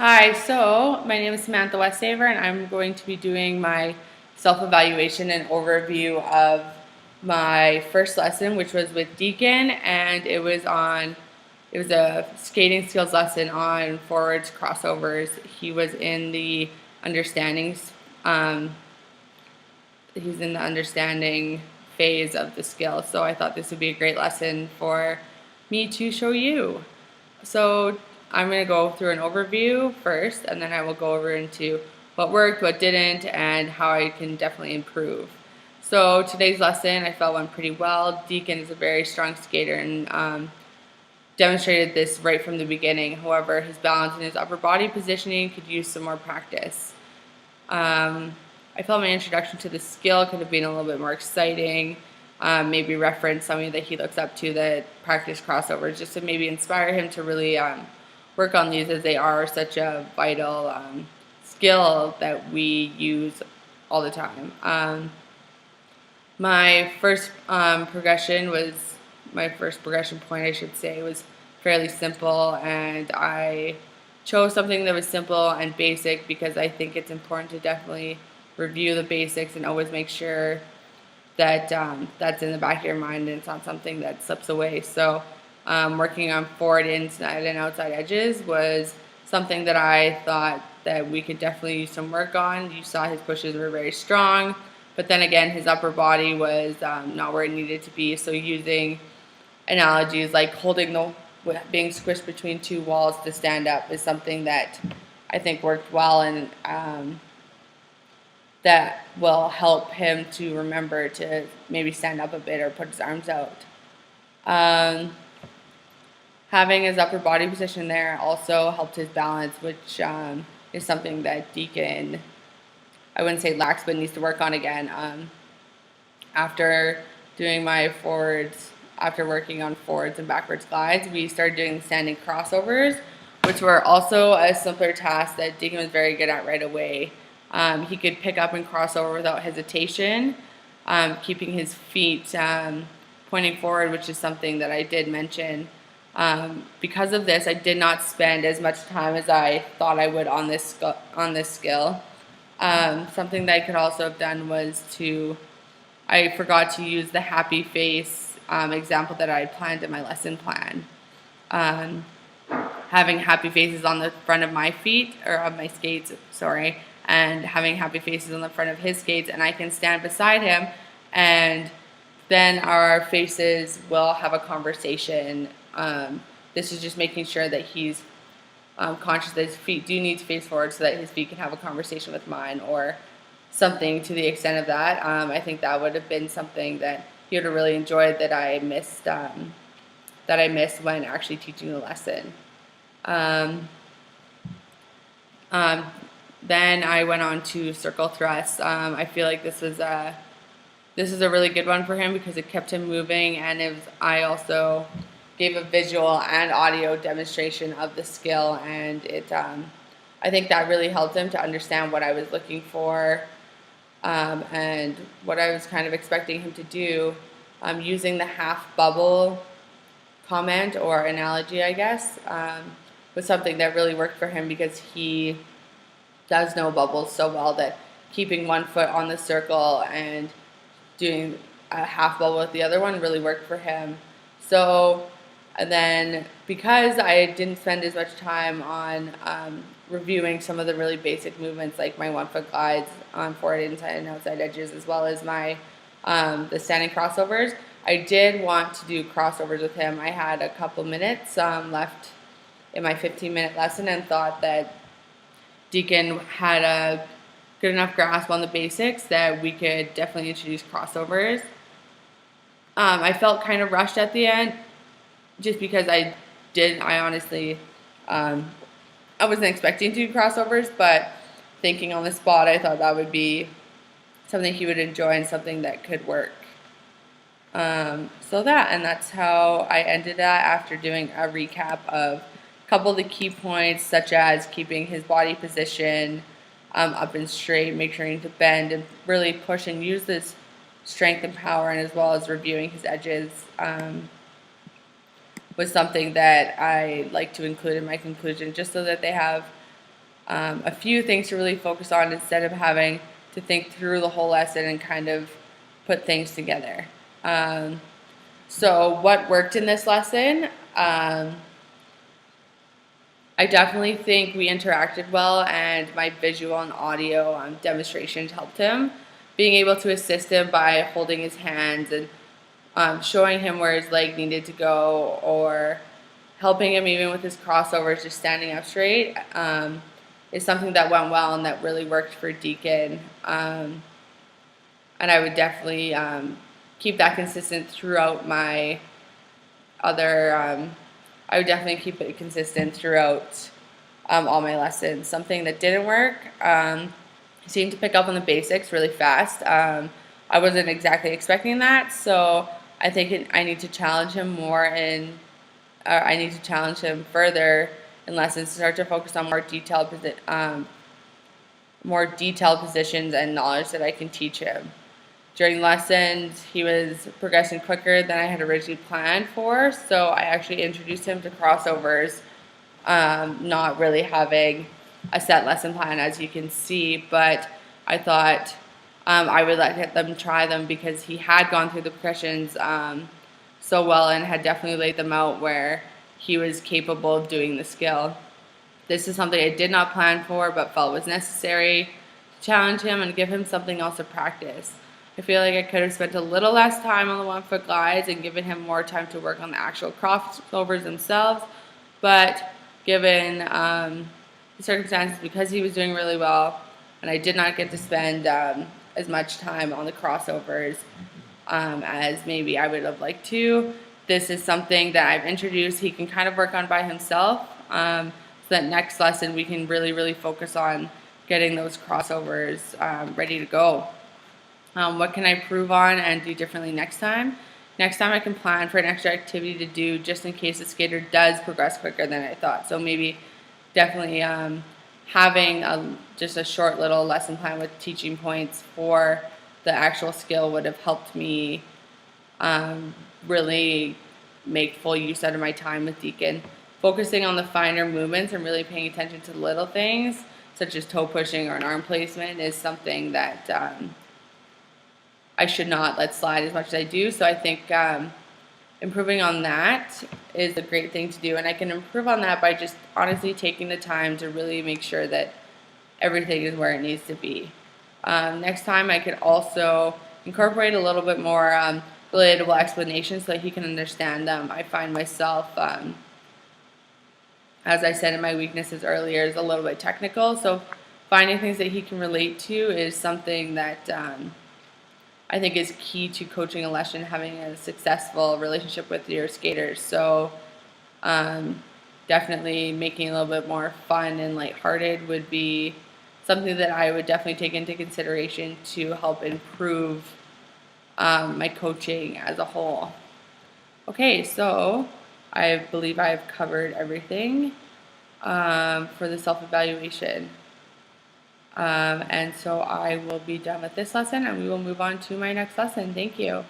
Hi, so my name is Samantha Westhaver, and I'm going to be doing my self-evaluation and overview of my first lesson, which was with Deacon, and it was a skating skills lesson on forwards, crossovers. He was in the understandings, um, he's in the understanding phase of the skill, so I thought this would be a great lesson for me to show you. So I'm going to go through an overview first, and then I will go over into what worked, what didn't, and how I can definitely improve. So today's lesson I felt went pretty well. Deacon is a very strong skater and demonstrated this right from the beginning. However, his balance and his upper body positioning could use some more practice. I felt my introduction to the skill could have been a little bit more exciting. Maybe reference somebody that he looks up to that practice crossovers, just to maybe inspire him to really work on these, as they are such a vital skill that we use all the time. My first progression was my first progression point, I should say, was fairly simple, and I chose something that was simple and basic because I think it's important to definitely review the basics and always make sure that that's in the back of your mind and it's not something that slips away. So working on forward, inside, and outside edges was something that I thought that we could definitely use some work on. You saw his pushes were very strong, but then again, his upper body was not where it needed to be. So using analogies like holding the being squished between two walls to stand up is something that I think worked well, and that will help him to remember to maybe stand up a bit or put his arms out. Um, Having his upper body position there also helped his balance, which is something that Deacon, I wouldn't say lacks, but needs to work on again. After doing my forwards, after working on forwards and backwards glides, we started doing standing crossovers, which were also a simpler task that Deacon was very good at right away. He could pick up and cross over without hesitation, keeping his feet pointing forward, which is something that I did mention. Because of this, I did not spend as much time as I thought I would on this skill. Something that I could also have done was I forgot to use the happy face example that I had planned in my lesson plan. Um, Having happy faces on the front of my feet, or of my skates, sorry, and having happy faces on the front of his skates, and I can stand beside him, and then our faces will have a conversation. This is just making sure that he's conscious that his feet do need to face forward so that his feet can have a conversation with mine, or something to the extent of that. I think that would have been something that he would have really enjoyed that I missed when actually teaching the lesson. Um, um, then I went on to circle thrusts. I feel like this is a really good one for him because it kept him moving, and I also gave a visual and audio demonstration of the skill, and I think that really helped him to understand what I was looking for, and what I was kind of expecting him to do. Using the half bubble comment or analogy, I guess, was something that really worked for him because he does know bubbles so well that keeping one foot on the circle and doing a half bubble with the other one really worked for him. So, and then because I didn't spend as much time on reviewing some of the really basic movements like my 1 foot glides on forward, inside, and outside edges, as well as my the standing crossovers, I did want to do crossovers with him. I had a couple minutes left in my 15-minute lesson and thought that Deacon had a good enough grasp on the basics that we could definitely introduce crossovers. I felt kind of rushed at the end just because I honestly, I wasn't expecting to do crossovers, but thinking on the spot, I thought that would be something he would enjoy and something that could work. And that's how I ended that after doing a recap of a couple of the key points, such as keeping his body position up and straight, make sure to bend and really push and use this strength and power, and as well as reviewing his edges was something that I like to include in my conclusion, just so that they have a few things to really focus on instead of having to think through the whole lesson and kind of put things together. So what worked in this lesson? I definitely think we interacted well, and my visual and audio demonstrations helped him. Being able to assist him by holding his hands and showing him where his leg needed to go, or helping him even with his crossovers, just standing up straight, is something that went well and that really worked for Deacon. And I would definitely keep that consistent throughout my other. I would definitely keep it consistent throughout all my lessons. Something that didn't work, he seemed to pick up on the basics really fast. I wasn't exactly expecting that, so I think I need to challenge him more I need to challenge him further in lessons to start to focus on more detailed positions and knowledge that I can teach him. During lessons, he was progressing quicker than I had originally planned for, so I actually introduced him to crossovers, not really having a set lesson plan, as you can see, but I thought I would let them try them because he had gone through the progressions so well and had definitely laid them out where he was capable of doing the skill. This is something I did not plan for but felt was necessary to challenge him and give him something else to practice. I feel like I could have spent a little less time on the 1 foot glides and given him more time to work on the actual crossovers themselves, but given the circumstances, because he was doing really well and I did not get to spend as much time on the crossovers as maybe I would have liked to, this is something that I've introduced he can kind of work on by himself, so that next lesson we can really focus on getting those crossovers ready to go. What can I improve on and do differently next time? Next time I can plan for an extra activity to do just in case the skater does progress quicker than I thought. So maybe definitely having just a short little lesson plan with teaching points for the actual skill would have helped me really make full use out of my time with Deacon. Focusing on the finer movements and really paying attention to the little things, such as toe pushing or an arm placement, is something that I should not let slide as much as I do. So I think improving on that is a great thing to do. And I can improve on that by just honestly taking the time to really make sure that everything is where it needs to be. Next time I could also incorporate a little bit more relatable explanations so that he can understand them. I find myself, as I said in my weaknesses earlier, is a little bit technical. So finding things that he can relate to is something that I think is key to coaching a lesson, having a successful relationship with your skaters. So definitely making it a little bit more fun and lighthearted would be something that I would definitely take into consideration to help improve my coaching as a whole. Okay, so I believe I've covered everything for the self-evaluation. And so I will be done with this lesson and we will move on to my next lesson. Thank you.